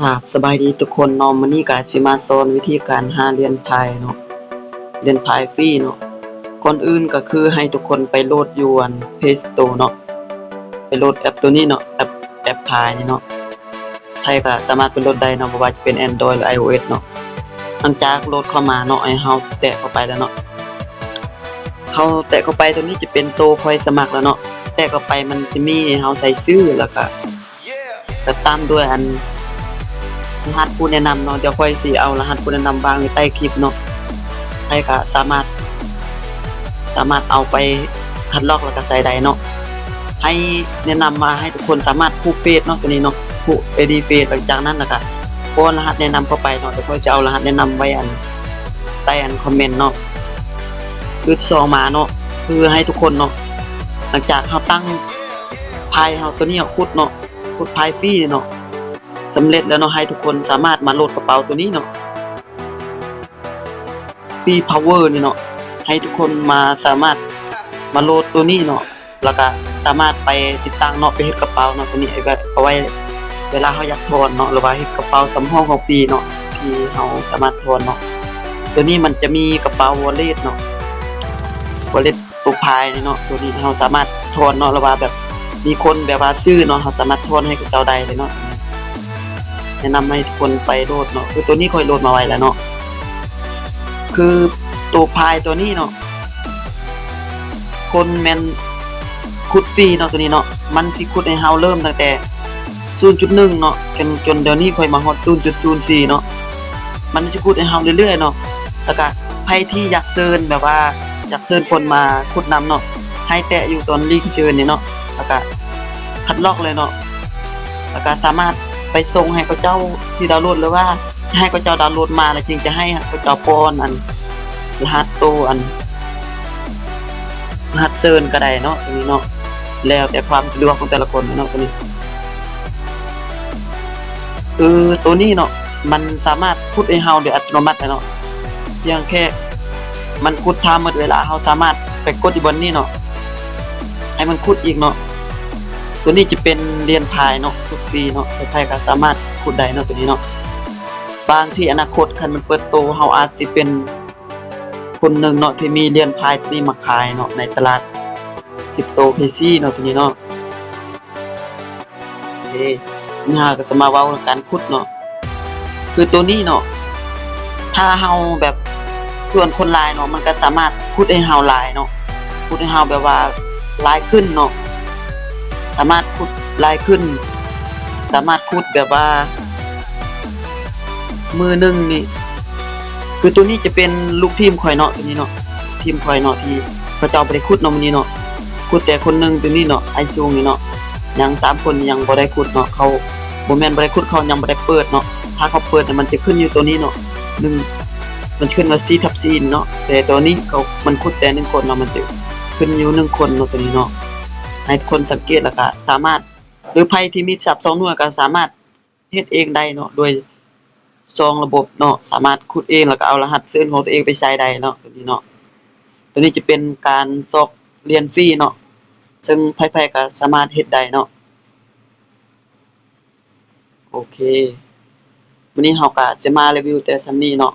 ครับสบายดีทุกคนเนาะมื้อนี้ก็สิมาสอนวิธีการหาเหรียญพายเนาะเหรียญพายฟรีเนาะก่อนอื่นก็คือให้ทุกคนไปโหลดอยู่Play Store เนาะไปโหลดแอปตัวนี้เนาะแอปพายนี่เนาะไผก็สามารถไปโหลดได้เนาะบ่ว่าจะเป็น Android หรือ iOS เนาะหลังจากโหลดเข้ามาเนาะให้เฮาแตะเข้าไปแล้วเนาะเฮาแตะเข้าไปตัวนี้จะเป็นตัวค่อยสมัครแล้วเนาะแตะเข้าไปมันจะมีให้เฮาใส่ชื่อแล้วก็ตามด้วยรหัสผู้แนะนำเนาะเดี๋ยวค่อยสิเอารหัสผู้แนะนำวางไว้ใต้คลิปเนาะใครก็สามารถเอาไปคัดลอกแล้วก็ใส่ได้เนาะให้แนะนำมาให้ทุกคนสามารถผูกเฟซเนาะตัวนี้เนาะผูก ID เฟซหลังจากนั้นแล้วก็ป้อนรหัสแนะนำเข้าไปเนาะเดี๋ยวค่อยสิเอารหัสแนะนำไว้ใต้คอมเมนต์เนาะคือซองมาเนาะคือให้ทุกคนเนาะหลังจากเฮาตั้งพายเฮาตัวนี้ขุดเนาะขุดพายฟรีเนาะสำเร็จแล้วเนาะให้ทุกคนสามารถมาโหลดกระเป๋าตัวนี้เนาะฟรีพาวเวอร์นี่เนาะให้ทุกคนมาสามารถมาโหลดตัวนี้เนาะแล้วก็สามารถไปติดตั้งเนาะไปเฮ็ดกระเป๋าเนาะตัวนี้เอาไว้เวลาเฮาอยากถอนเนาะหรือว่าเฮ็ดกระเป๋าสำรองของปีเนาะที่เฮาสามารถถอนเนาะตัวนี้มันจะมีกระเป๋า wallet เนาะ wallet ตัวพายนี่เนาะตัวนี้เฮาสามารถถอนเนาะหรือว่าแบบมีคนแบบว่าซื้อเนาะเฮาสามารถถอนให้กับเจ้าได้เลยเนาะแนะนำให้ทุกคนไปโหลดเนาะคือตัวนี้ค่อยโหลดมาไว้แล้วเนาะคือตัวพายตัวนี้เนาะคนแม่นขุดฟรีเนาะตัวนี้เนาะมันสิขุดให้เฮาเริ่มตั้งแต่ 0.1 เนาะจนเดี๋ยวนี้ค่อยมาฮอด 0.04 เนาะมันสิขุดให้เฮาเรื่อยๆเนาะแล้วก็ไผที่อยากเชิญแบบว่าอยากเชิญคนมาขุดนำเนาะให้แตะอยู่ตอนลิงก์เชิญนี่เนาะแล้วก็คัดลอกเลยเนาะแล้วก็สามารถไปส่งให้เขาเจ้าที่ดาวน์โหลดหรือว่าให้เขาเจ้าดาวน์โหลดมาแล้วจึงจะให้เขาเจ้าป้อนรหัสตัวรหัสเชิญก็ได้เนาะตรงนี้เนาะแล้วแต่ความสะดวกของแต่ละคนเนาะตัวนี้คือตัวนี้เนาะมันสามารถขุดให้เฮาโดยอัตโนมัติเนาะเพียงแค่มันขุดหมดเวลาเฮาสามารถไปกดอีกบนนี้เนาะให้มันขุดอีกเนาะตัวนี้จะเป็นเหรียญพายเนาะทุกปีเนาะใครๆก็สามารถขุดได้เนาะตัวนี้เนาะบางที่อนาคตคันมันเปิดโตเฮาอาจสิเป็นคนหนึ่งเนาะที่มีเหรียญพายตัวนี้มาขายเนาะในตลาด Cryptocurrency เนาะตัวนี้เนาะโอเคนี่ฮะก็จะมาเว้าเรื่องการขุดเนาะคือตัวนี้เนาะถ้าเฮาแบบส่วนคนหลายเนาะมันก็สามารถขุดให้เฮาหลายเนาะขุดให้เฮาแบบว่าหลายขึ้นเนาะสามารถขุดหลายขึ้นสามารถขุดแบบว่ามือหนึ่งนี่คือตัวนี้จะเป็นลูกทีมข่อยเนาะตัวนี้เนาะทีมข่อยเนาะที่เขาเจ้าบ่ได้ขุดเนาะมื้อนี้เนาะขุดแต่คนหนึงตัวนี้เนาะไอ้สูงนี่เนาะยัง3คนยังบ่ได้ขุดเนาะเขาบ่แม่นบ่ได้ขุดเขายังบ่ได้เปิดเนาะถ้าเขาเปิดเนี่ยมันจะขึ้นอยู่ตัวนี้เนาะ1มันขึ้นว่า4/4เนาะแต่ตัวนี้มันขุดแต่1คนเนาะมันจะขึ้นอยู่1คนเนาะตัวนี้เนาะให้ทุกคนสังเกตแล้วก็สามารถหรือไผที่มีทรัพย์2หน่วยก็สามารถเฮ็ดเองได้เนาะโดย2ระบบเนาะสามารถขุดเองแล้วก็เอารหัสเชิญของตัวเองไปใช้ได้เนาะตัวนี้เนาะตัวนี้จะเป็นการสอกเรียนฟรีเนาะซึ่งไผๆก็สามารถเฮ็ดได้เนาะโอเควันนี้เราก็สิมารีวิวแต่ส่ำนี้เนาะ